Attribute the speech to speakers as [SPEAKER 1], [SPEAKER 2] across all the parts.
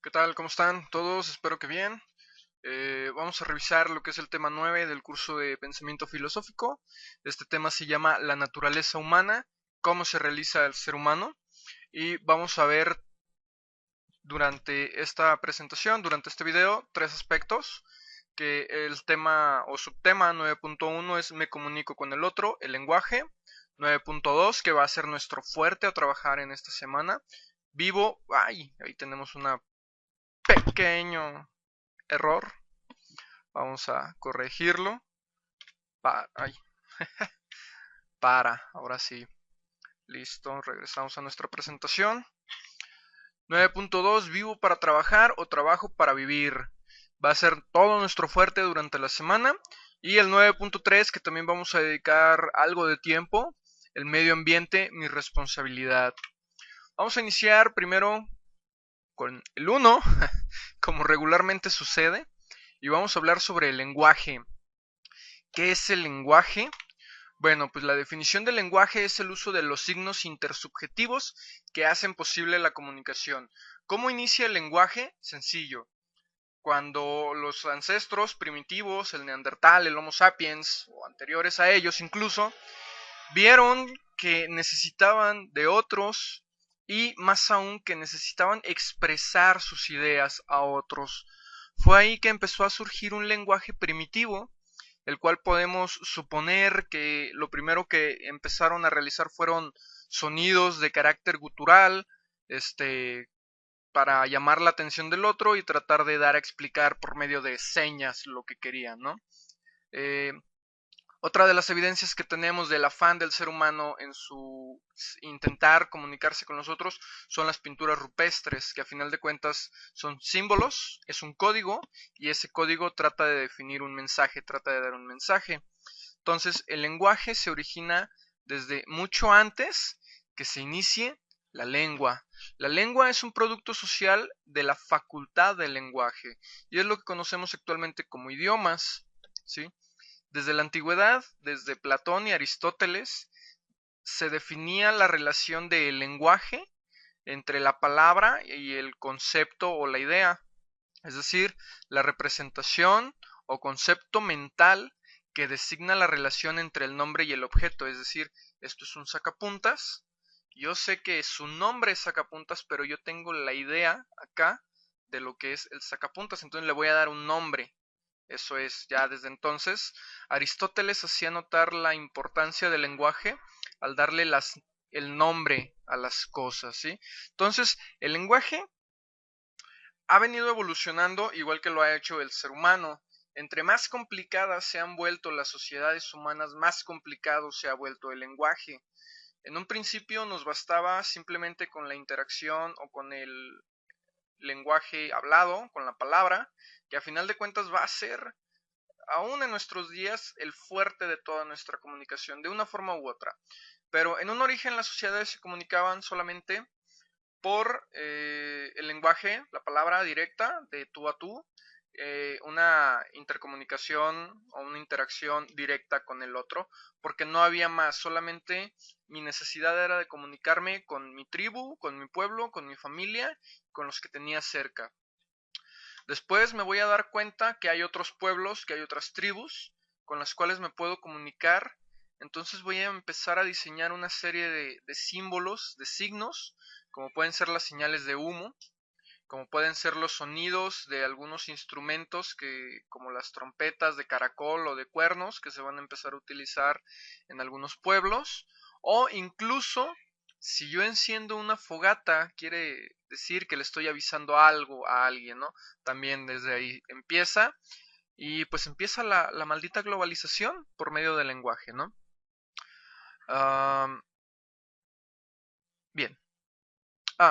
[SPEAKER 1] ¿Qué tal? ¿Cómo están todos? Espero que bien. Vamos a revisar lo que es el tema 9 del curso de pensamiento filosófico. Este tema se llama La naturaleza humana, cómo se realiza el ser humano. Y vamos a ver durante esta presentación, durante este video, tres aspectos. Que el tema o subtema 9.1 es me comunico con el otro, el lenguaje. 9.2, que va a ser nuestro fuerte a trabajar en esta semana. Vivo, ahí tenemos un pequeño error. Vamos a corregirlo. Ay, ahora sí. Listo, regresamos a nuestra presentación. 9.2, vivo para trabajar o trabajo para vivir. Va a ser todo nuestro fuerte durante la semana. Y el 9.3, que también vamos a dedicar algo de tiempo, el medio ambiente, mi responsabilidad. Vamos a iniciar primero con el 1, como regularmente sucede, y vamos a hablar sobre el lenguaje. ¿Qué es el lenguaje? Bueno, pues la definición del lenguaje es el uso de los signos intersubjetivos que hacen posible la comunicación. ¿Cómo inicia el lenguaje? Sencillo. Cuando los ancestros primitivos, el neandertal, el Homo sapiens, o anteriores a ellos incluso, vieron que necesitaban de otros y más aún que necesitaban expresar sus ideas a otros. Fue ahí que empezó a surgir un lenguaje primitivo, el cual podemos suponer que lo primero que empezaron a realizar fueron sonidos de carácter gutural, para llamar la atención del otro y tratar de dar a explicar por medio de señas lo que querían, ¿no? Eh, Otra de las evidencias que tenemos del afán del ser humano en su intentar comunicarse con nosotros son las pinturas rupestres, que a final de cuentas son símbolos, es un código, y ese código trata de definir un mensaje, trata de dar un mensaje. Entonces, el lenguaje se origina desde mucho antes que se inicie la lengua. La lengua es un producto social de la facultad del lenguaje, y es lo que conocemos actualmente como idiomas, ¿sí? Desde la antigüedad, desde Platón y Aristóteles, se definía la relación del lenguaje entre la palabra y el concepto o la idea, es decir, la representación o concepto mental que designa la relación entre el nombre y el objeto, es decir, esto es un sacapuntas, yo sé que su nombre es sacapuntas, pero yo tengo la idea acá de lo que es el sacapuntas, entonces le voy a dar un nombre. Eso es, ya desde entonces, Aristóteles hacía notar la importancia del lenguaje al darle el nombre a las cosas, ¿sí? Entonces, el lenguaje ha venido evolucionando igual que lo ha hecho el ser humano. Entre más complicadas se han vuelto las sociedades humanas, más complicado se ha vuelto el lenguaje. En un principio nos bastaba simplemente con la interacción o con el lenguaje hablado, con la palabra, que a final de cuentas va a ser aún en nuestros días el fuerte de toda nuestra comunicación, de una forma u otra. Pero en un origen las sociedades se comunicaban solamente por el lenguaje, la palabra directa, de tú a tú, una intercomunicación o una interacción directa con el otro, porque no había más, solamente mi necesidad era de comunicarme con mi tribu, con mi pueblo, con mi familia, con los que tenía cerca. Después me voy a dar cuenta que hay otros pueblos, que hay otras tribus con las cuales me puedo comunicar. Entonces voy a empezar a diseñar una serie de símbolos, de signos, como pueden ser las señales de humo, como pueden ser los sonidos de algunos instrumentos como las trompetas de caracol o de cuernos, que se van a empezar a utilizar en algunos pueblos, o incluso si yo enciendo una fogata, quiere decir que le estoy avisando algo a alguien, ¿no? También desde ahí empieza, y pues empieza la maldita globalización por medio del lenguaje, ¿no? Ah, bien.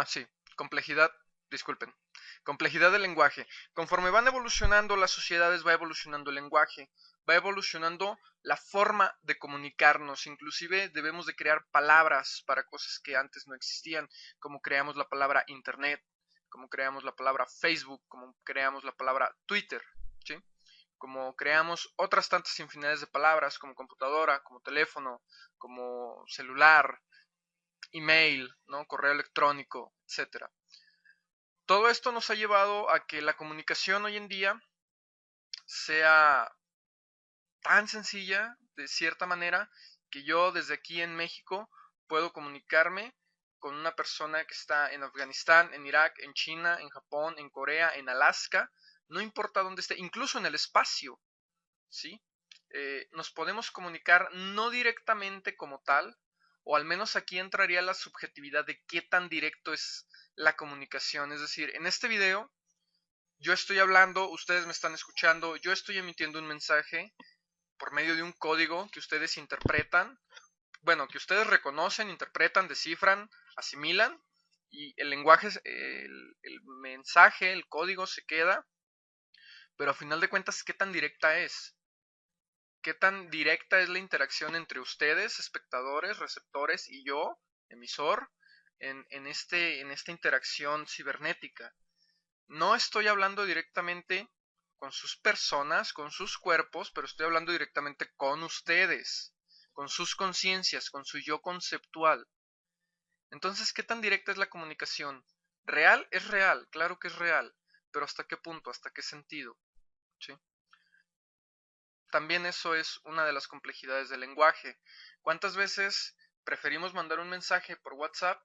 [SPEAKER 1] Sí, complejidad, disculpen. Complejidad del lenguaje. Conforme van evolucionando las sociedades, va evolucionando el lenguaje, va evolucionando la forma de comunicarnos. Inclusive debemos de crear palabras para cosas que antes no existían, como creamos la palabra Internet, como creamos la palabra Facebook, como creamos la palabra Twitter, ¿sí? Como creamos otras tantas infinidades de palabras, como computadora, como teléfono, como celular, email, ¿no? Correo electrónico, etcétera. Todo esto nos ha llevado a que la comunicación hoy en día sea tan sencilla, de cierta manera, que yo desde aquí en México puedo comunicarme con una persona que está en Afganistán, en Irak, en China, en Japón, en Corea, en Alaska, no importa dónde esté, incluso en el espacio, ¿sí? Nos podemos comunicar no directamente como tal, o al menos aquí entraría la subjetividad de qué tan directo es la comunicación. Es decir, en este video yo estoy hablando, ustedes me están escuchando, yo estoy emitiendo un mensaje por medio de un código que ustedes interpretan, bueno, que ustedes reconocen, interpretan, descifran, asimilan, y el lenguaje, el mensaje, el código se queda, pero a final de cuentas, ¿qué tan directa es? ¿Qué tan directa es la interacción entre ustedes, espectadores, receptores, y yo, emisor, en esta interacción cibernética? No estoy hablando directamente con sus personas, con sus cuerpos, pero estoy hablando directamente con ustedes, con sus conciencias, con su yo conceptual. Entonces, ¿qué tan directa es la comunicación? ¿Real? Es real, claro que es real, pero ¿hasta qué punto? ¿Hasta qué sentido? ¿Sí? También eso es una de las complejidades del lenguaje. ¿Cuántas veces preferimos mandar un mensaje por WhatsApp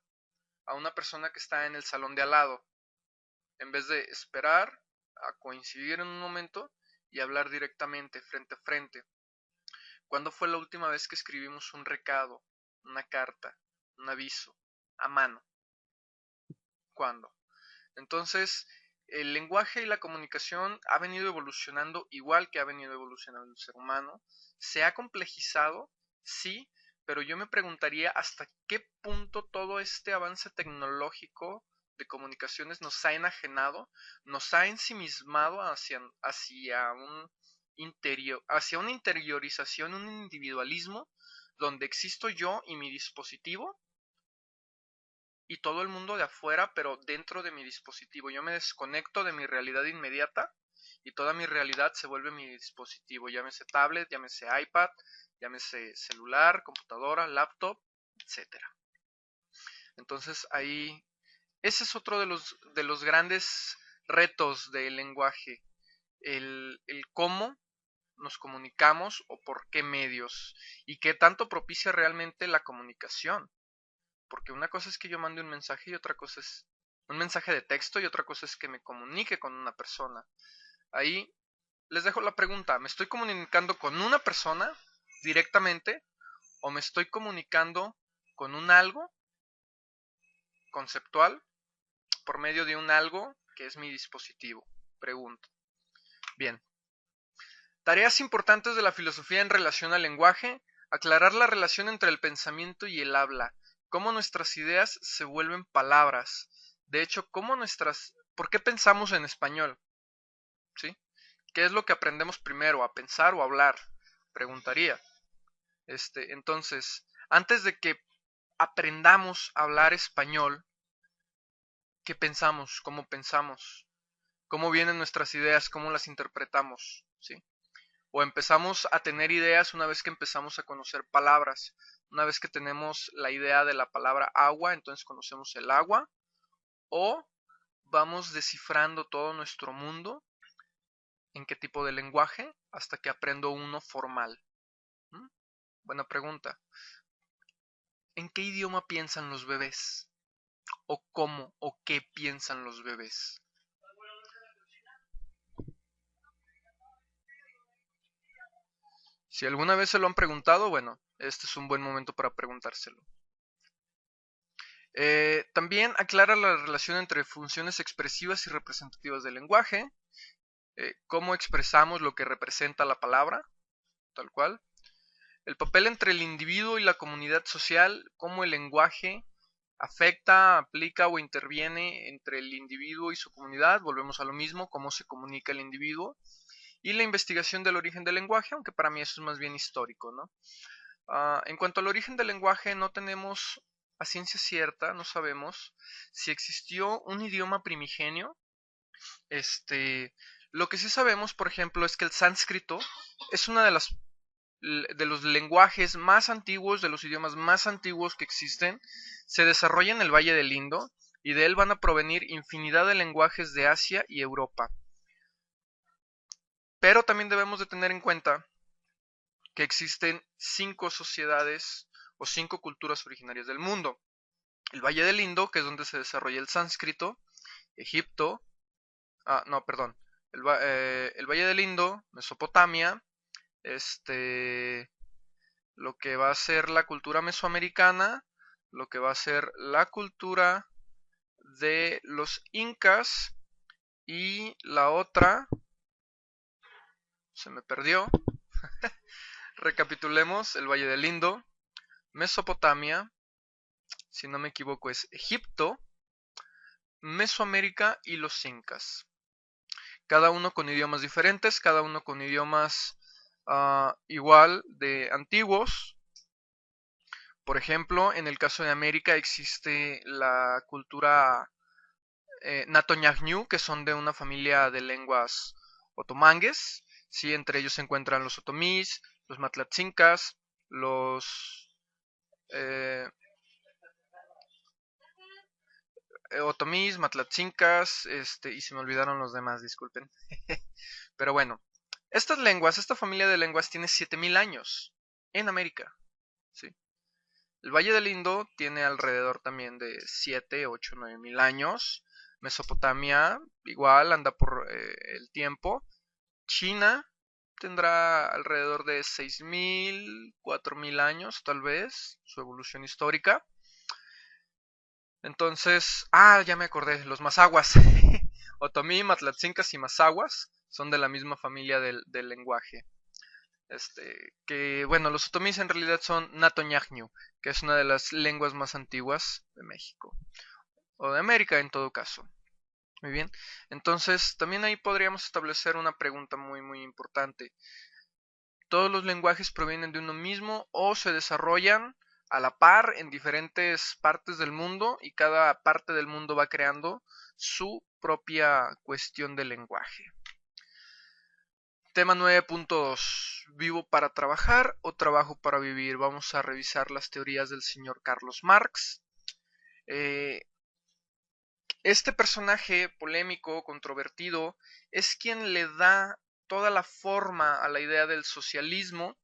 [SPEAKER 1] a una persona que está en el salón de al lado, en vez de esperar a coincidir en un momento y hablar directamente, frente a frente? ¿Cuándo fue la última vez que escribimos un recado, una carta, un aviso, a mano? ¿Cuándo? Entonces, el lenguaje y la comunicación ha venido evolucionando igual que ha venido evolucionando el ser humano. Se ha complejizado, sí, pero yo me preguntaría hasta qué punto todo este avance tecnológico de comunicaciones nos ha enajenado, nos ha ensimismado hacia una interiorización, un individualismo donde existo yo y mi dispositivo y todo el mundo de afuera, pero dentro de mi dispositivo. Yo me desconecto de mi realidad inmediata y toda mi realidad se vuelve mi dispositivo. Llámese tablet, llámese iPad, llámese celular, computadora, laptop, etcétera. Entonces ahí, ese es otro de los grandes retos del lenguaje, el cómo nos comunicamos o por qué medios y qué tanto propicia realmente la comunicación. Porque una cosa es que yo mande un mensaje y otra cosa es un mensaje de texto y otra cosa es que me comunique con una persona. Ahí les dejo la pregunta, ¿me estoy comunicando con una persona directamente o me estoy comunicando con un algo conceptual por medio de un algo que es mi dispositivo? Pregunto. Bien. Tareas importantes de la filosofía en relación al lenguaje: aclarar la relación entre el pensamiento y el habla, cómo nuestras ideas se vuelven palabras. De hecho, ¿por qué pensamos en español? ¿Sí? ¿Qué es lo que aprendemos primero, a pensar o a hablar? Preguntaría. Entonces, antes de que aprendamos a hablar español, ¿qué pensamos? ¿Cómo pensamos? ¿Cómo vienen nuestras ideas? ¿Cómo las interpretamos? ¿Sí? O empezamos a tener ideas una vez que empezamos a conocer palabras. Una vez que tenemos la idea de la palabra agua, entonces conocemos el agua. O vamos descifrando todo nuestro mundo, en qué tipo de lenguaje, hasta que aprendo uno formal. ¿Mm? Buena pregunta. ¿En qué idioma piensan los bebés? ¿O cómo o qué piensan los bebés? Si alguna vez se lo han preguntado, bueno, este es un buen momento para preguntárselo. También aclara la relación entre funciones expresivas y representativas del lenguaje, cómo expresamos lo que representa la palabra, tal cual. El papel entre el individuo y la comunidad social, cómo el lenguaje afecta, aplica o interviene entre el individuo y su comunidad, volvemos a lo mismo, cómo se comunica el individuo. Y la investigación del origen del lenguaje, aunque para mí eso es más bien histórico, ¿no? En cuanto al origen del lenguaje, no tenemos a ciencia cierta, no sabemos si existió un idioma primigenio. Lo que sí sabemos, por ejemplo, es que el sánscrito es una de los lenguajes más antiguos, de los idiomas más antiguos que existen. Se desarrolla en el Valle del Indo, y de él van a provenir infinidad de lenguajes de Asia y Europa. Pero también debemos de tener en cuenta que existen 5 sociedades o 5 culturas originarias del mundo. El Valle del Indo, que es donde se desarrolla el sánscrito, Egipto, no, perdón, el Valle del Indo, Mesopotamia, lo que va a ser la cultura mesoamericana, lo que va a ser la cultura de los incas y la otra, se me perdió, recapitulemos, el Valle del Indo, Mesopotamia, si no me equivoco es Egipto, Mesoamérica y los incas. Cada uno con idiomas diferentes, cada uno con idiomas igual de antiguos. Por ejemplo, en el caso de América existe la cultura Natoñagñú, que son de una familia de lenguas otomangues. ¿Sí? Entre ellos se encuentran los otomís, los matlatzincas, los otomís, matlatzincas, y se me olvidaron los demás, disculpen. Pero bueno, estas lenguas, esta familia de lenguas tiene 7000 años en América. ¿Sí? El Valle del Indo tiene alrededor también de 7, 8, 9 mil años. Mesopotamia igual anda por el tiempo. China tendrá alrededor de 6000, 4000 años tal vez, su evolución histórica. Entonces, ya me acordé, los mazahuas. Otomí, matlatzincas y mazahuas son de la misma familia del lenguaje. Que bueno, los otomís en realidad son Natoñagñu, que es una de las lenguas más antiguas de México, o de América en todo caso. Muy bien, entonces también ahí podríamos establecer una pregunta muy muy importante. ¿Todos los lenguajes provienen de uno mismo o se desarrollan a la par en diferentes partes del mundo y cada parte del mundo va creando su propia cuestión de lenguaje? Tema 9.2. ¿Vivo para trabajar o trabajo para vivir? Vamos a revisar las teorías del señor Carlos Marx. Este personaje polémico, controvertido, es quien le da toda la forma a la idea del socialismo,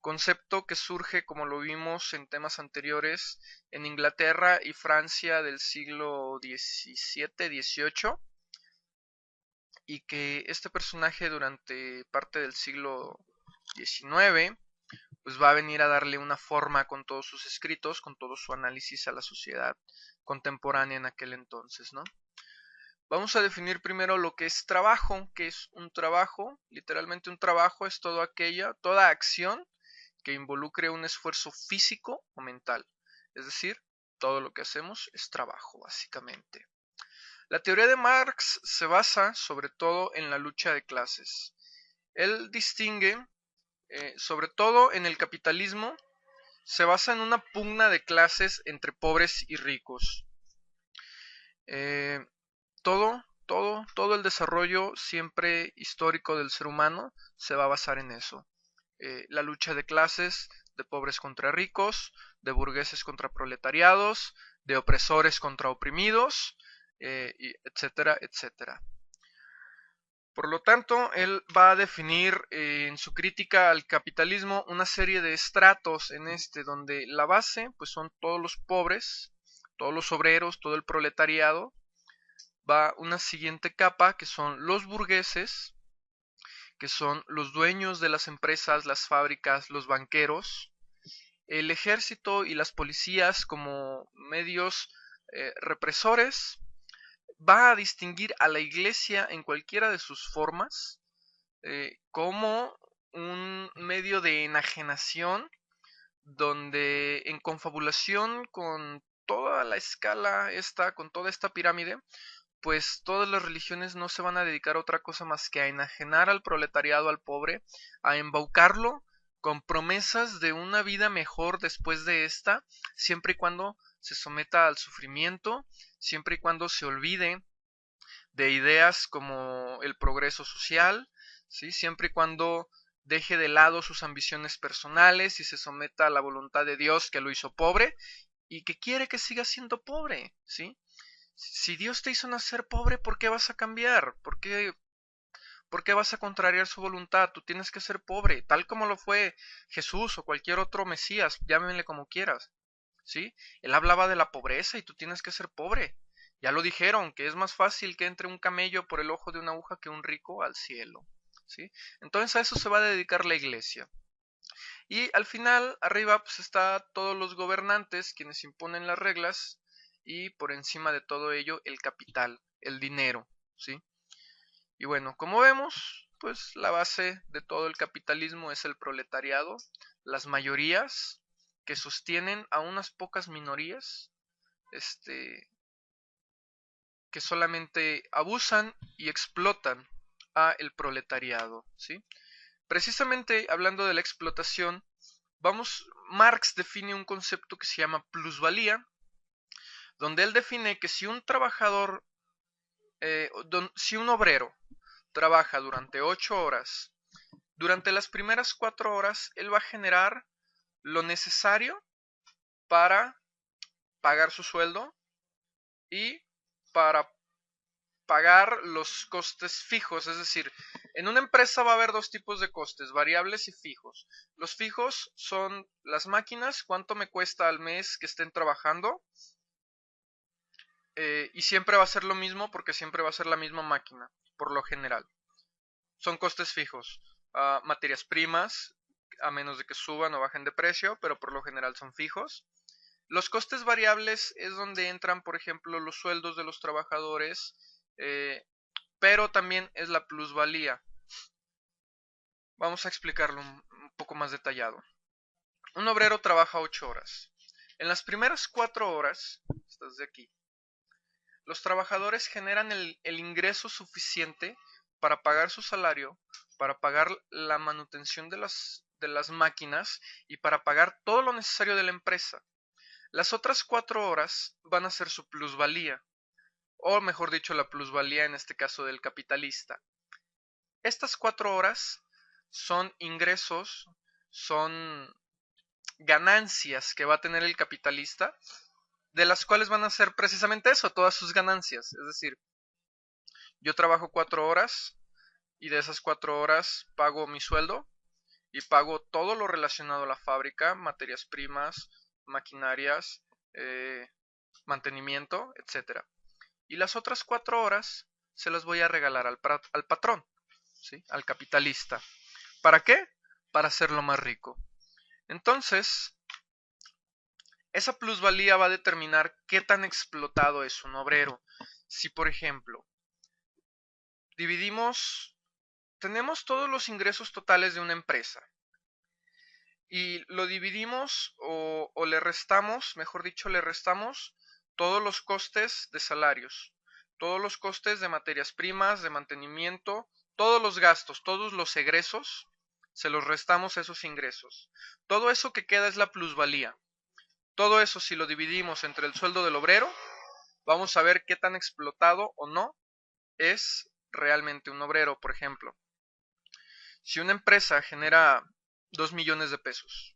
[SPEAKER 1] concepto que surge, como lo vimos en temas anteriores, en Inglaterra y Francia del siglo XVII, XVIII, y que este personaje durante parte del siglo XIX pues va a venir a darle una forma con todos sus escritos, con todo su análisis a la sociedad contemporánea en aquel entonces, ¿no? Vamos a definir primero lo que es trabajo, que es un trabajo, literalmente un trabajo es toda acción que involucre un esfuerzo físico o mental, es decir, todo lo que hacemos es trabajo, básicamente. La teoría de Marx se basa sobre todo en la lucha de clases. Él distingue, sobre todo en el capitalismo, se basa en una pugna de clases entre pobres y ricos. Todo el desarrollo siempre histórico del ser humano se va a basar en eso. La lucha de clases, de pobres contra ricos, de burgueses contra proletariados, de opresores contra oprimidos, etcétera, etcétera. Por lo tanto, él va a definir en su crítica al capitalismo una serie de estratos donde la base pues son todos los pobres, todos los obreros, todo el proletariado. Va una siguiente capa que son los burgueses, que son los dueños de las empresas, las fábricas, los banqueros, el ejército y las policías como medios represores. Va a distinguir a la iglesia en cualquiera de sus formas como un medio de enajenación donde en confabulación con toda la escala con toda esta pirámide, pues todas las religiones no se van a dedicar a otra cosa más que a enajenar al proletariado, al pobre, a embaucarlo con promesas de una vida mejor después de esta, siempre y cuando se someta al sufrimiento, siempre y cuando se olvide de ideas como el progreso social, ¿sí? Siempre y cuando deje de lado sus ambiciones personales y se someta a la voluntad de Dios que lo hizo pobre y que quiere que siga siendo pobre, ¿sí? Si Dios te hizo nacer pobre, ¿por qué vas a cambiar? ¿Por qué vas a contrariar su voluntad? Tú tienes que ser pobre, tal como lo fue Jesús o cualquier otro Mesías, llámenle como quieras, ¿sí? Él hablaba de la pobreza y tú tienes que ser pobre. Ya lo dijeron, que es más fácil que entre un camello por el ojo de una aguja que un rico al cielo, ¿sí? Entonces a eso se va a dedicar la iglesia. Y al final, arriba, pues está todos los gobernantes, quienes imponen las reglas, y por encima de todo ello, el capital, el dinero, ¿sí? Y bueno, como vemos, pues la base de todo el capitalismo es el proletariado, las mayorías que sostienen a unas pocas minorías, este, que solamente abusan y explotan a el proletariado, ¿sí? Precisamente hablando de la explotación, Marx define un concepto que se llama plusvalía, donde él define que si un trabajador, si un obrero trabaja durante 8 horas, durante las primeras 4 horas él va a generar lo necesario para pagar su sueldo y para pagar los costes fijos, es decir, en una empresa va a haber dos tipos de costes, variables y fijos. Los fijos son las máquinas, cuánto me cuesta al mes que estén trabajando, y siempre va a ser lo mismo porque siempre va a ser la misma máquina, por lo general. Son costes fijos. Materias primas, a menos de que suban o bajen de precio, pero por lo general son fijos. Los costes variables es donde entran, por ejemplo, los sueldos de los trabajadores, pero también es la plusvalía. Vamos a explicarlo un poco más detallado. Un obrero trabaja 8 horas. En las primeras 4 horas, estas de aquí, los trabajadores generan el ingreso suficiente para pagar su salario, para pagar la manutención de las máquinas y para pagar todo lo necesario de la empresa. Las otras 4 horas van a ser su plusvalía, o mejor dicho, la plusvalía en este caso del capitalista. Estas 4 horas son ingresos, son ganancias que va a tener el capitalista, de las cuales van a ser precisamente eso, todas sus ganancias. Es decir, yo trabajo 4 horas y de esas 4 horas pago mi sueldo y pago todo lo relacionado a la fábrica, materias primas, maquinarias, eh, mantenimiento, etcétera. Y las otras 4 horas se las voy a regalar al patrón, ¿sí? Al capitalista. ¿Para qué? Para hacerlo más rico. Entonces, esa plusvalía va a determinar qué tan explotado es un obrero. Si, por ejemplo, tenemos todos los ingresos totales de una empresa y lo dividimos o le restamos, mejor dicho, le restamos todos los costes de salarios, todos los costes de materias primas, de mantenimiento, todos los gastos, todos los egresos, se los restamos a esos ingresos. Todo eso que queda es la plusvalía. Todo eso, si lo dividimos entre el sueldo del obrero, vamos a ver qué tan explotado o no es realmente un obrero. Por ejemplo, si una empresa genera 2 millones de pesos,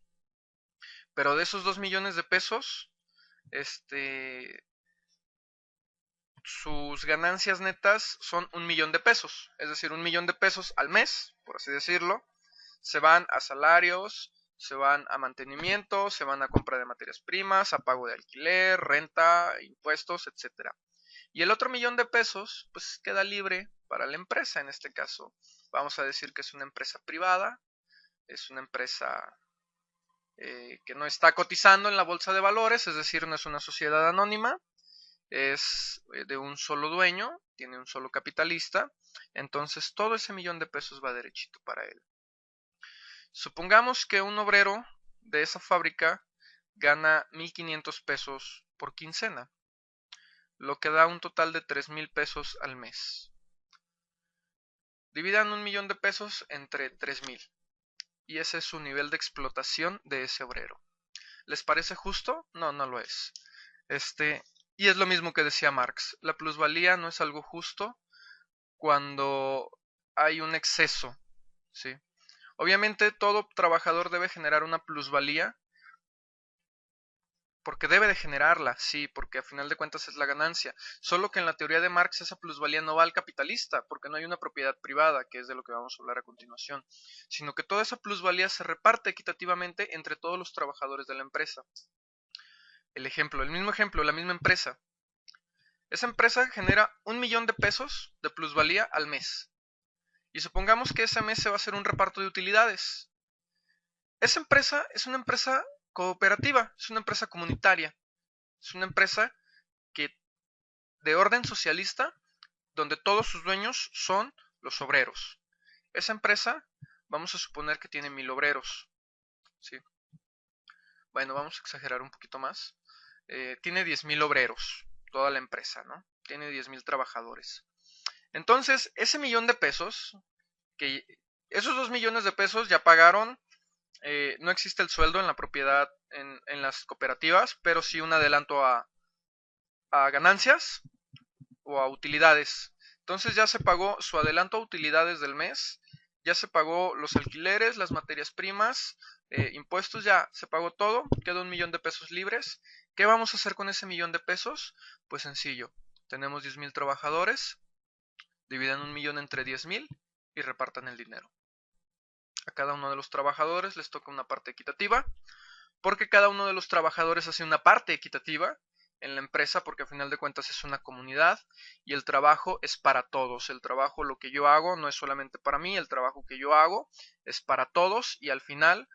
[SPEAKER 1] pero de esos 2 millones de pesos, sus ganancias netas son 1 millón de pesos, es decir, 1 millón de pesos al mes, por así decirlo, se van a salarios, se van a mantenimiento, se van a compra de materias primas, a pago de alquiler, renta, impuestos, etcétera. Y el otro 1 millón de pesos, pues queda libre para la empresa en este caso. Vamos a decir que es una empresa privada, es una empresa que no está cotizando en la bolsa de valores, es decir, no es una sociedad anónima, es de un solo dueño, tiene un solo capitalista, entonces todo ese 1 millón de pesos va derechito para él. Supongamos que un obrero de esa fábrica gana 1,500 pesos por quincena, lo que da un total de 3,000 pesos al mes. Dividan 1 millón de pesos entre 3,000 y ese es su nivel de explotación de ese obrero. ¿Les parece justo? No, no lo es. Y es lo mismo que decía Marx, la plusvalía no es algo justo cuando hay un exceso, ¿sí? Obviamente todo trabajador debe generar una plusvalía porque debe de generarla, sí, porque a final de cuentas es la ganancia. Solo que en la teoría de Marx esa plusvalía no va al capitalista, porque no hay una propiedad privada, que es de lo que vamos a hablar a continuación, sino que toda esa plusvalía se reparte equitativamente entre todos los trabajadores de la empresa. El mismo ejemplo, la misma empresa. Esa empresa genera 1.000.000 de pesos de plusvalía al mes. Y supongamos que ese mes se va a hacer un reparto de utilidades. Esa empresa es una empresa cooperativa, es una empresa comunitaria, es una empresa que de orden socialista, donde todos sus dueños son los obreros. Esa empresa, vamos a suponer que tiene 1.000 obreros, ¿sí? Bueno, vamos a exagerar un poquito más. Tiene 10.000 obreros, toda la empresa, ¿no? Tiene 10.000 trabajadores. Entonces, ese 1.000.000 de pesos, que esos 2.000.000 de pesos ya pagaron, no existe el sueldo en la propiedad en las cooperativas, pero sí un adelanto a ganancias o a utilidades. Entonces ya se pagó su adelanto a utilidades del mes, ya se pagó los alquileres, las materias primas, impuestos, ya se pagó todo, queda 1.000.000 de pesos libres. ¿Qué vamos a hacer con ese 1.000.000 de pesos? Pues sencillo, tenemos 10.000 trabajadores, dividan 1.000.000 entre 10.000 y repartan el dinero. A cada uno de los trabajadores les toca una parte equitativa, porque cada uno de los trabajadores hace una parte equitativa en la empresa, porque a final de cuentas es una comunidad y el trabajo es para todos. El trabajo, lo que yo hago, no es solamente para mí, el trabajo que yo hago es para todos y al final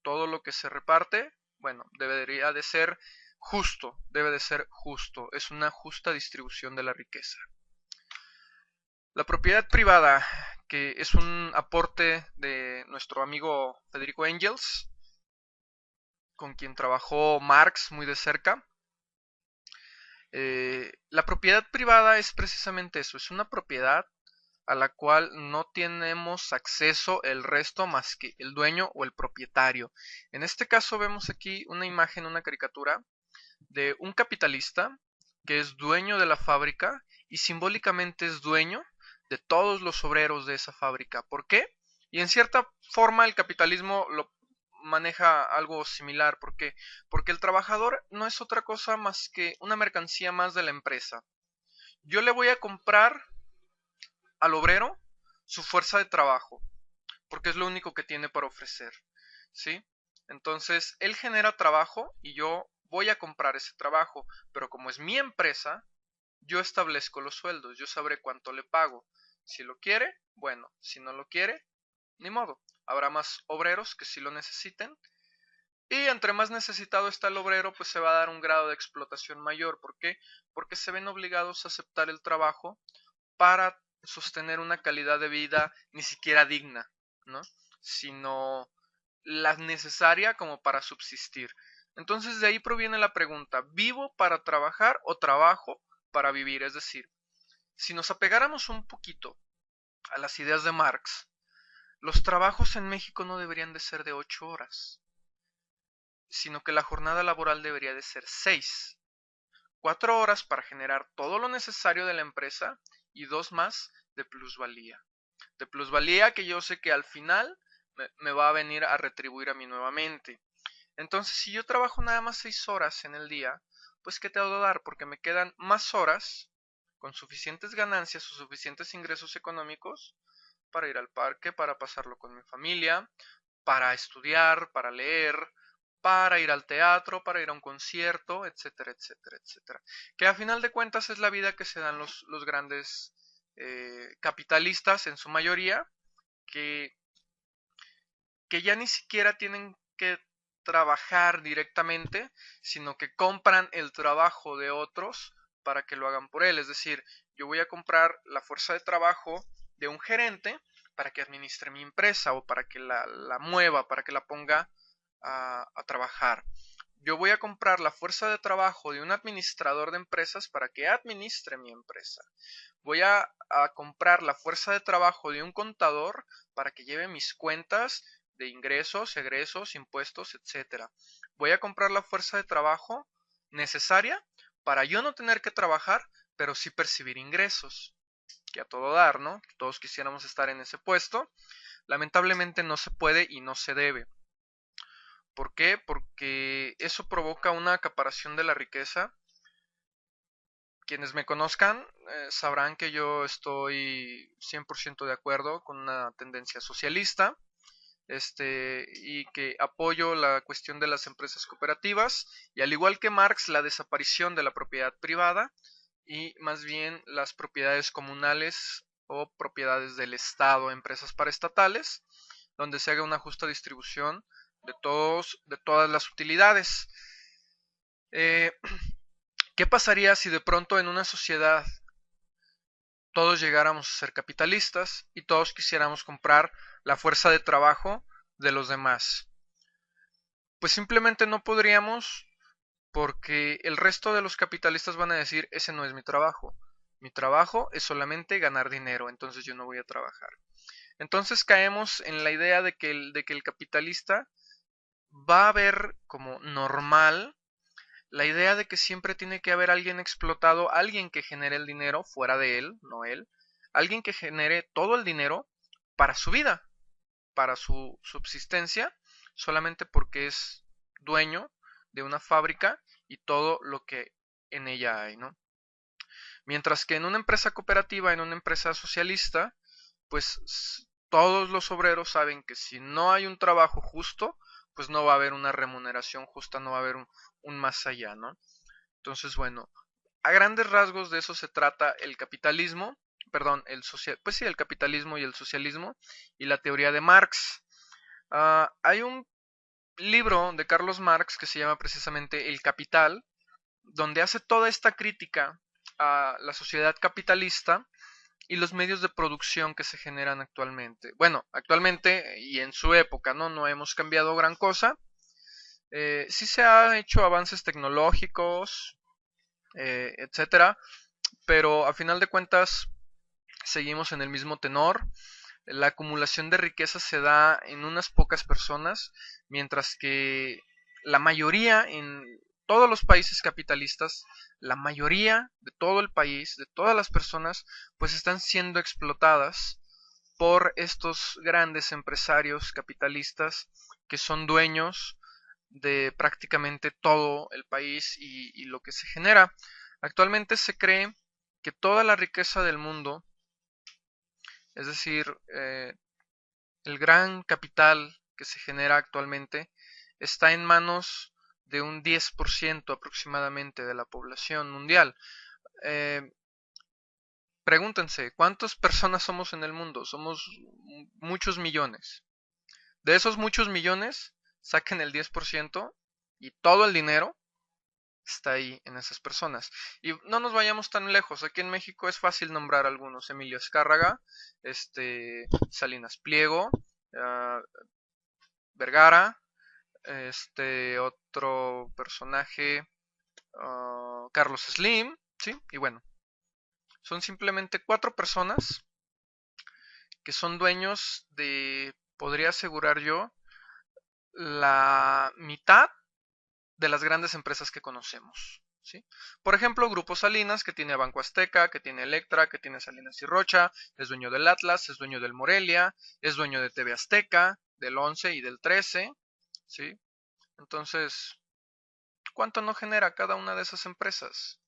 [SPEAKER 1] todo lo que se reparte, bueno, debería de ser justo, debe de ser justo, es una justa distribución de la riqueza. La propiedad privada, que es un aporte de nuestro amigo Federico Engels, con quien trabajó Marx muy de cerca. La propiedad privada es precisamente eso, es una propiedad a la cual no tenemos acceso el resto más que el dueño o el propietario. En este caso vemos aquí una imagen, una caricatura de un capitalista que es dueño de la fábrica y simbólicamente es dueño de todos los obreros de esa fábrica. ¿Por qué? Y en cierta forma el capitalismo lo maneja algo similar. ¿Por qué? Porque el trabajador no es otra cosa más que una mercancía más de la empresa. Yo le voy a comprar al obrero su fuerza de trabajo, porque es lo único que tiene para ofrecer, ¿sí? Entonces, él genera trabajo y yo voy a comprar ese trabajo, pero como es mi empresa, yo establezco los sueldos, yo sabré cuánto le pago. Si lo quiere, bueno, si no lo quiere, ni modo. Habrá más obreros que sí lo necesiten. Y entre más necesitado está el obrero, pues se va a dar un grado de explotación mayor. ¿Por qué? Porque se ven obligados a aceptar el trabajo para sostener una calidad de vida ni siquiera digna, ¿no? Sino la necesaria como para subsistir. Entonces de ahí proviene la pregunta, ¿vivo para trabajar o trabajo para vivir? Es decir, si nos apegáramos un poquito a las ideas de Marx, los trabajos en México no deberían de ser de 8 horas, sino que la jornada laboral debería de ser 6. 4 horas para generar todo lo necesario de la empresa y 2 más de plusvalía. De plusvalía que yo sé que al final me va a venir a retribuir a mí nuevamente. Entonces, si yo trabajo nada más 6 horas en el día, pues ¿qué te va a dar? Porque me quedan más horas con suficientes ganancias o suficientes ingresos económicos para ir al parque, para pasarlo con mi familia, para estudiar, para leer, para ir al teatro, para ir a un concierto, etcétera, etcétera, etcétera. Que a final de cuentas es la vida que se dan los grandes capitalistas en su mayoría, que, que ya ni siquiera tienen que trabajar directamente, sino que compran el trabajo de otros para que lo hagan por él. Es decir, yo voy a comprar la fuerza de trabajo de un gerente para que administre mi empresa o para que la mueva, para que la ponga a trabajar. Yo voy a comprar la fuerza de trabajo de un administrador de empresas para que administre mi empresa. Voy a comprar la fuerza de trabajo de un contador para que lleve mis cuentas de ingresos, egresos, impuestos, etcétera. Voy a comprar la fuerza de trabajo necesaria para yo no tener que trabajar, pero sí percibir ingresos. Que a todo dar, ¿no? Todos quisiéramos estar en ese puesto. Lamentablemente no se puede y no se debe. ¿Por qué? Porque eso provoca una acaparación de la riqueza. Quienes me conozcan sabrán que yo estoy 100% de acuerdo con una tendencia socialista, y que apoyo la cuestión de las empresas cooperativas y al igual que Marx la desaparición de la propiedad privada y más bien las propiedades comunales o propiedades del Estado, empresas paraestatales, donde se haga una justa distribución de todas las utilidades. Eh, ¿Qué pasaría si de pronto en una sociedad todos llegáramos a ser capitalistas y todos quisiéramos comprar la fuerza de trabajo de los demás? Pues simplemente no podríamos porque el resto de los capitalistas van a decir, ese no es mi trabajo. Mi trabajo es solamente ganar dinero, entonces yo no voy a trabajar. Entonces caemos en la idea de que el capitalista va a ver como normal la idea de que siempre tiene que haber alguien explotado, alguien que genere el dinero fuera de él, no él, alguien que genere todo el dinero para su vida, para su subsistencia, solamente porque es dueño de una fábrica y todo lo que en ella hay, ¿no? Mientras que en una empresa cooperativa, en una empresa socialista, pues todos los obreros saben que si no hay un trabajo justo, pues no va a haber una remuneración justa, no va a haber un más allá, ¿no? Entonces, bueno, a grandes rasgos de eso se trata el capitalismo, perdón, pues sí, el capitalismo y el socialismo y la teoría de Marx. Hay un libro de Carlos Marx que se llama precisamente El Capital, donde hace toda esta crítica a la sociedad capitalista y los medios de producción que se generan actualmente. Bueno, actualmente y en su época, ¿no? No hemos cambiado gran cosa. Sí se han hecho avances tecnológicos, etcétera, pero a final de cuentas seguimos en el mismo tenor. La acumulación de riqueza se da en unas pocas personas, mientras que la mayoría en todos los países capitalistas, la mayoría de todo el país, de todas las personas, pues están siendo explotadas por estos grandes empresarios capitalistas que son dueños de prácticamente todo el país y lo que se genera. Actualmente se cree que toda la riqueza del mundo, es decir, el gran capital que se genera actualmente, está en manos de un 10% aproximadamente de la población mundial. Eh, Pregúntense, ¿cuántas personas somos en el mundo? Somos muchos millones. De esos muchos millones, saquen el 10% y todo el dinero está ahí en esas personas. Y no nos vayamos tan lejos. Aquí en México es fácil nombrar algunos. Emilio Azcárraga, Salinas Pliego, uh, Vergara, otro personaje, Carlos Slim, ¿sí? Y bueno, son simplemente 4 personas que son dueños de, podría asegurar yo, la mitad de las grandes empresas que conocemos. ¿Sí? Por ejemplo, Grupo Salinas, que tiene Banco Azteca, que tiene Electra, que tiene Salinas y Rocha, es dueño del Atlas, es dueño del Morelia, es dueño de TV Azteca, del 11 y del 13. ¿Sí? Entonces, ¿cuánto no genera cada una de esas empresas?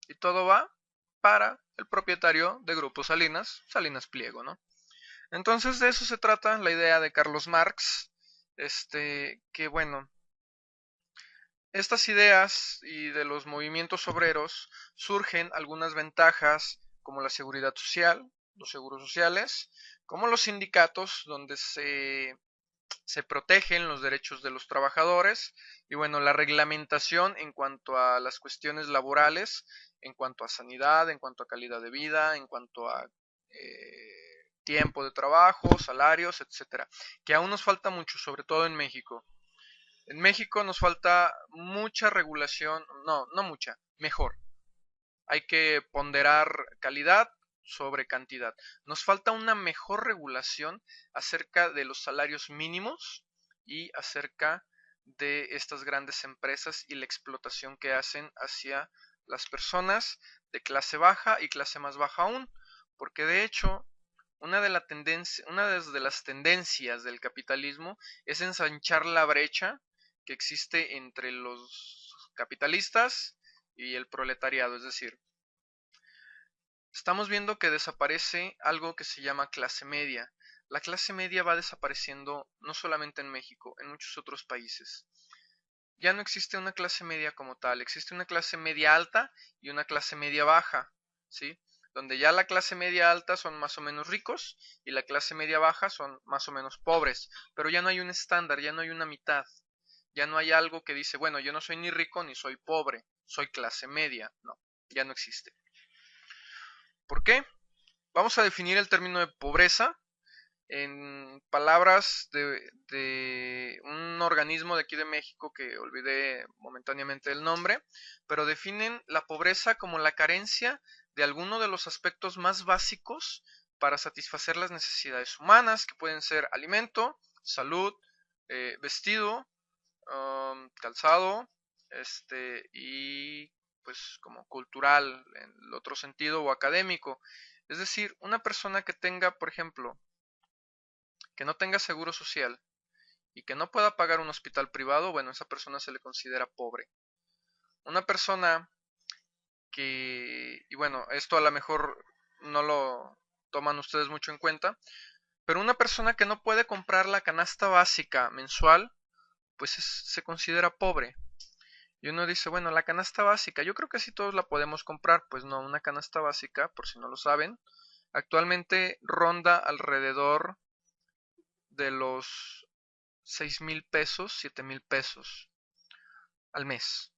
[SPEAKER 1] Y todo va para el propietario de Grupo Salinas, Salinas Pliego, ¿no? Entonces de eso se trata la idea de Carlos Marx, que bueno, estas ideas y de los movimientos obreros surgen algunas ventajas como la seguridad social, los seguros sociales, como los sindicatos donde se protegen los derechos de los trabajadores y bueno, la reglamentación en cuanto a las cuestiones laborales, en cuanto a sanidad, en cuanto a calidad de vida, en cuanto a tiempo de trabajo, salarios, etcétera, que aún nos falta mucho, sobre todo en México. En México nos falta mucha regulación, no, no mucha, mejor. Hay que ponderar calidad sobre cantidad. Nos falta una mejor regulación acerca de los salarios mínimos y acerca de estas grandes empresas y la explotación que hacen hacia las personas de clase baja y clase más baja aún. Porque de hecho, una de las tendencias del capitalismo es ensanchar la brecha que existe entre los capitalistas y el proletariado. Es decir, estamos viendo que desaparece algo que se llama clase media. La clase media va desapareciendo no solamente en México, en muchos otros países. Ya no existe una clase media como tal, existe una clase media alta y una clase media baja, ¿sí? Donde ya la clase media alta son más o menos ricos y la clase media baja son más o menos pobres, pero ya no hay un estándar, ya no hay una mitad, ya no hay algo que dice, bueno, yo no soy ni rico ni soy pobre, soy clase media, no, ya no existe. ¿Por qué? Vamos a definir el término de pobreza en palabras de un organismo de aquí de México que olvidé momentáneamente el nombre, pero definen la pobreza como la carencia de alguno de los aspectos más básicos para satisfacer las necesidades humanas, que pueden ser alimento, salud, vestido, calzado, y pues como cultural en el otro sentido o académico. Es decir, una persona que tenga, por ejemplo, que no tenga seguro social y que no pueda pagar un hospital privado, bueno, esa persona se le considera pobre. Una persona y bueno, esto a lo mejor no lo toman ustedes mucho en cuenta, pero una persona que no puede comprar la canasta básica mensual, pues se considera pobre. Y uno dice, bueno, la canasta básica, yo creo que sí todos la podemos comprar. Pues no, una canasta básica, por si no lo saben, actualmente ronda alrededor de los 6,000 pesos, 7,000 pesos al mes.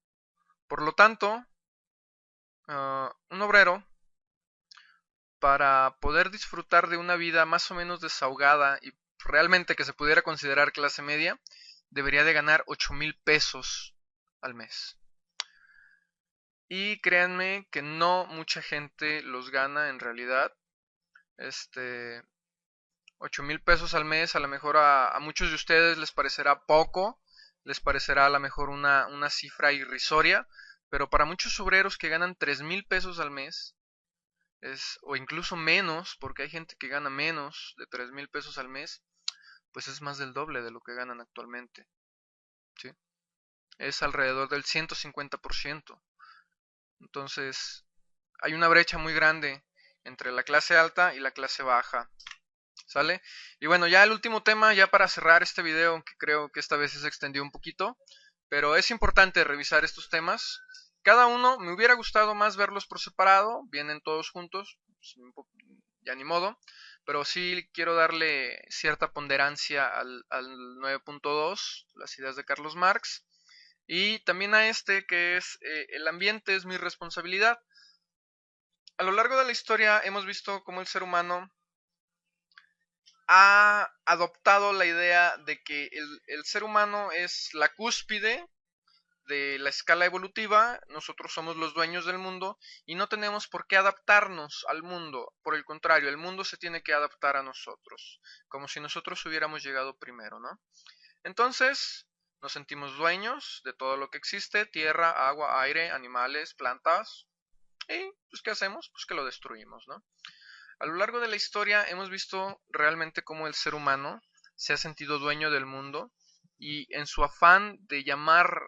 [SPEAKER 1] Por lo tanto, un obrero, para poder disfrutar de una vida más o menos desahogada y realmente que se pudiera considerar clase media, debería de ganar 8,000 pesos al mes. Y créanme que no mucha gente los gana en realidad. Este, 8,000 pesos al mes, a lo mejor a muchos de ustedes les parecerá poco, les parecerá a lo mejor una cifra irrisoria, pero para muchos obreros que ganan 3,000 pesos al mes, o incluso menos, porque hay gente que gana menos de 3,000 pesos al mes, pues es más del doble de lo que ganan actualmente, ¿sí? Es alrededor del 150%. Entonces, hay una brecha muy grande entre la clase alta y la clase baja. ¿Sale? Y bueno, ya el último tema, ya para cerrar este video, aunque creo que esta vez se extendió un poquito, pero es importante revisar estos temas. Cada uno, me hubiera gustado más verlos por separado, vienen todos juntos, pues, ya ni modo, pero sí quiero darle cierta ponderancia al 9.2, las ideas de Carlos Marx, y también a este que es el ambiente es mi responsabilidad. A lo largo de la historia hemos visto cómo el ser humano ha adoptado la idea de que el ser humano es la cúspide de la escala evolutiva, nosotros somos los dueños del mundo y no tenemos por qué adaptarnos al mundo, por el contrario, el mundo se tiene que adaptar a nosotros, como si nosotros hubiéramos llegado primero, ¿no? Entonces, nos sentimos dueños de todo lo que existe, tierra, agua, aire, animales, plantas, y pues ¿qué hacemos? Pues que lo destruimos, ¿no? A lo largo de la historia hemos visto realmente cómo el ser humano se ha sentido dueño del mundo y en su afán de llamar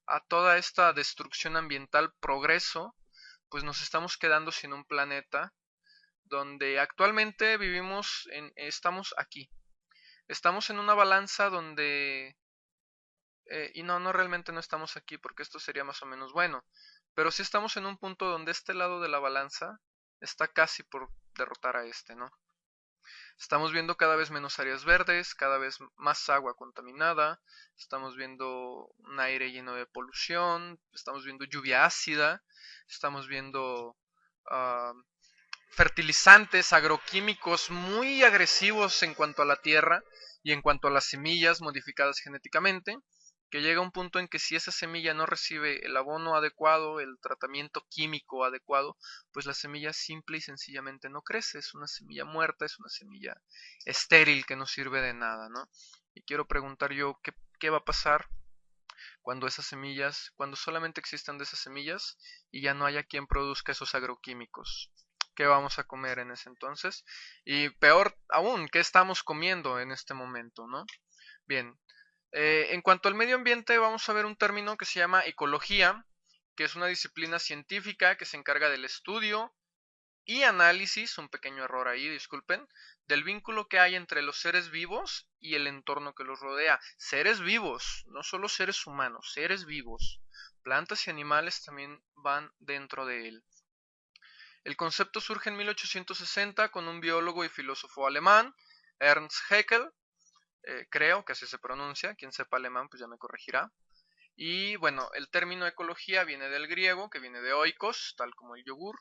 [SPEAKER 1] a toda esta destrucción ambiental progreso, pues nos estamos quedando sin un planeta donde actualmente estamos aquí. Estamos en una balanza donde, y no realmente no estamos aquí porque esto sería más o menos bueno, pero sí estamos en un punto donde este lado de la balanza está casi por derrotar a este, ¿no? Estamos viendo cada vez menos áreas verdes, cada vez más agua contaminada, estamos viendo un aire lleno de polución, estamos viendo lluvia ácida, estamos viendo uh, fertilizantes agroquímicos muy agresivos en cuanto a la tierra y en cuanto a las semillas modificadas genéticamente, que llega un punto en que si esa semilla no recibe el abono adecuado, el tratamiento químico adecuado, pues la semilla simple y sencillamente no crece, es una semilla muerta, es una semilla estéril que no sirve de nada, ¿no? Y quiero preguntar yo, ¿qué va a pasar cuando esas semillas, cuando solamente existan de esas semillas y ya no haya quien produzca esos agroquímicos? ¿Qué vamos a comer en ese entonces? Y peor aún, ¿qué estamos comiendo en este momento, no? Bien, En cuanto al medio ambiente, vamos a ver un término que se llama ecología, que es una disciplina científica que se encarga del estudio y análisis, un pequeño error ahí, disculpen, del vínculo que hay entre los seres vivos y el entorno que los rodea. Seres vivos, no solo seres humanos, seres vivos. Plantas y animales también van dentro de él. El concepto surge en 1860 con un biólogo y filósofo alemán, Ernst Haeckel, creo que así se pronuncia, quien sepa alemán pues ya me corregirá. Y bueno, el término ecología viene del griego, que viene de oikos, tal como el yogur,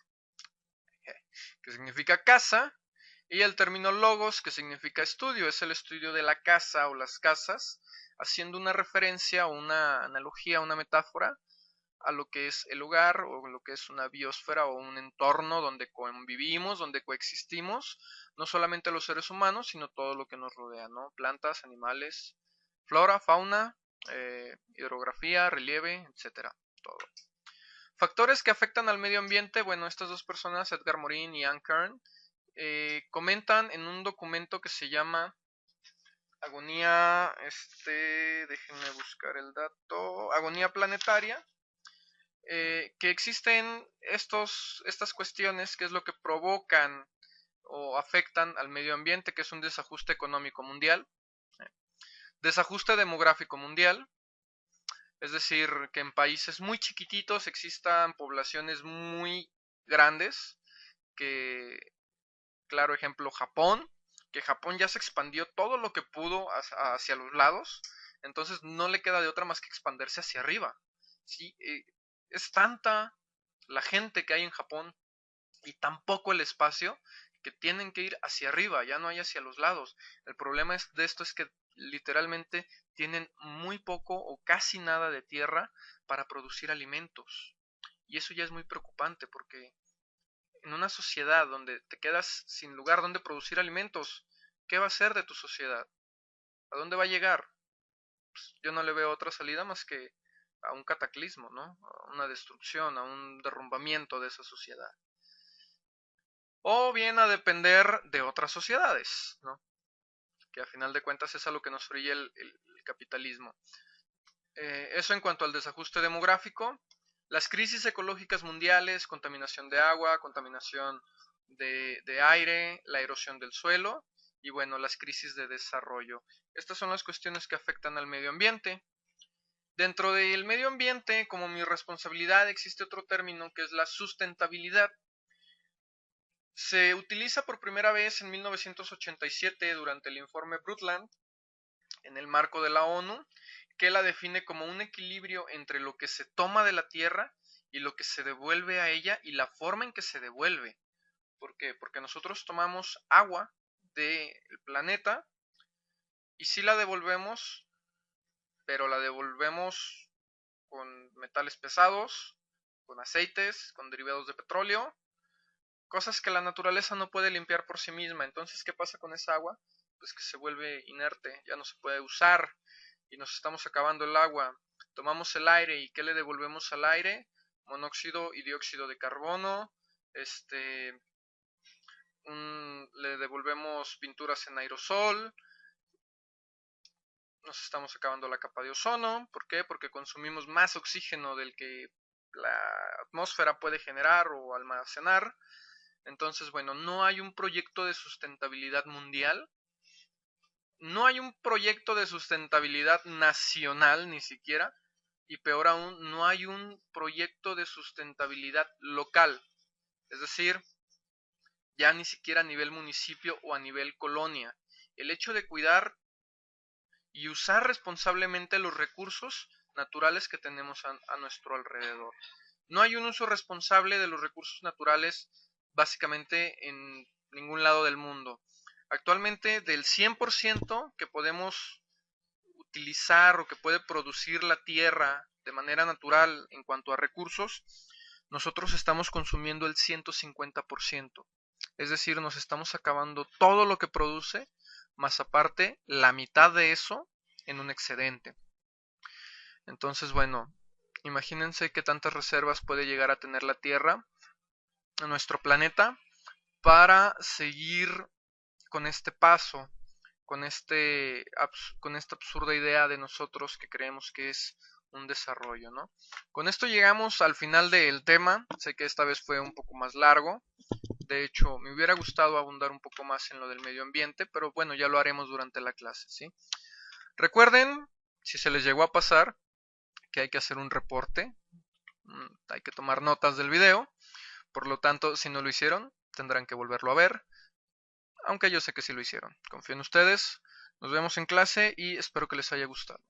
[SPEAKER 1] que significa casa, y el término logos, que significa estudio, es el estudio de la casa o las casas, haciendo una referencia o una analogía, una metáfora a lo que es el lugar o lo que es una biosfera o un entorno donde convivimos, donde coexistimos, no solamente los seres humanos, sino todo lo que nos rodea, ¿no? Plantas, animales, flora, fauna, hidrografía, relieve, etcétera, todo. Factores que afectan al medio ambiente, bueno, estas dos personas, Edgar Morin y Anne Kern, comentan en un documento que se llama Agonía, déjenme buscar el dato, Agonía Planetaria, que existen estas cuestiones, que es lo que provocan o afectan al medio ambiente, que es un desajuste económico mundial, desajuste demográfico mundial, es decir, que en países muy chiquititos existan poblaciones muy grandes, que, claro ejemplo, Japón, que Japón ya se expandió todo lo que pudo hacia los lados, entonces no le queda de otra más que expandirse hacia arriba. ¿Sí? Es tanta la gente que hay en Japón y tampoco el espacio que tienen que ir hacia arriba, ya no hay hacia los lados. El problema de esto es que literalmente tienen muy poco o casi nada de tierra para producir alimentos. Y eso ya es muy preocupante porque en una sociedad donde te quedas sin lugar donde producir alimentos, ¿qué va a ser de tu sociedad? ¿A dónde va a llegar? Pues yo no le veo otra salida más que a un cataclismo, ¿no? A una destrucción, a un derrumbamiento de esa sociedad. O bien a depender de otras sociedades, ¿no? Que a final de cuentas es a lo que nos orilla el capitalismo. Eso en cuanto al desajuste demográfico. Las crisis ecológicas mundiales, contaminación de agua, contaminación de aire, la erosión del suelo y bueno, las crisis de desarrollo. Estas son las cuestiones que afectan al medio ambiente. Dentro del medio ambiente, como mi responsabilidad, existe otro término que es la sustentabilidad. Se utiliza por primera vez en 1987 durante el informe Brundtland en el marco de la ONU, que la define como un equilibrio entre lo que se toma de la Tierra y lo que se devuelve a ella y la forma en que se devuelve. ¿Por qué? Porque nosotros tomamos agua del planeta y sí la devolvemos, pero la devolvemos con metales pesados, con aceites, con derivados de petróleo, cosas que la naturaleza no puede limpiar por sí misma. Entonces, ¿qué pasa con esa agua? Pues que se vuelve inerte, ya no se puede usar y nos estamos acabando el agua. Tomamos el aire y ¿qué le devolvemos al aire? Monóxido y dióxido de carbono, le devolvemos pinturas en aerosol, nos estamos acabando la capa de ozono. ¿Por qué? Porque consumimos más oxígeno del que la atmósfera puede generar o almacenar. Entonces, bueno, no hay un proyecto de sustentabilidad mundial, no hay un proyecto de sustentabilidad nacional ni siquiera, y peor aún, no hay un proyecto de sustentabilidad local, es decir, ya ni siquiera a nivel municipio o a nivel colonia. El hecho de cuidar y usar responsablemente los recursos naturales que tenemos a nuestro alrededor. No hay un uso responsable de los recursos naturales básicamente en ningún lado del mundo. Actualmente del 100% que podemos utilizar o que puede producir la tierra de manera natural en cuanto a recursos, nosotros estamos consumiendo el 150%. Es decir, nos estamos acabando todo lo que produce, más aparte la mitad de eso en un excedente. Entonces, bueno, imagínense qué tantas reservas puede llegar a tener la Tierra, nuestro planeta, para seguir con este paso con esta absurda idea de nosotros que creemos que es un desarrollo, ¿no? Con esto llegamos al final del tema. Sé que esta vez fue un poco más largo. De hecho, me hubiera gustado abundar un poco más en lo del medio ambiente, pero bueno, ya lo haremos durante la clase, ¿sí? Recuerden, si se les llegó a pasar, que hay que hacer un reporte, hay que tomar notas del video. Por lo tanto, si no lo hicieron, tendrán que volverlo a ver, aunque yo sé que sí lo hicieron. Confío en ustedes, nos vemos en clase y espero que les haya gustado.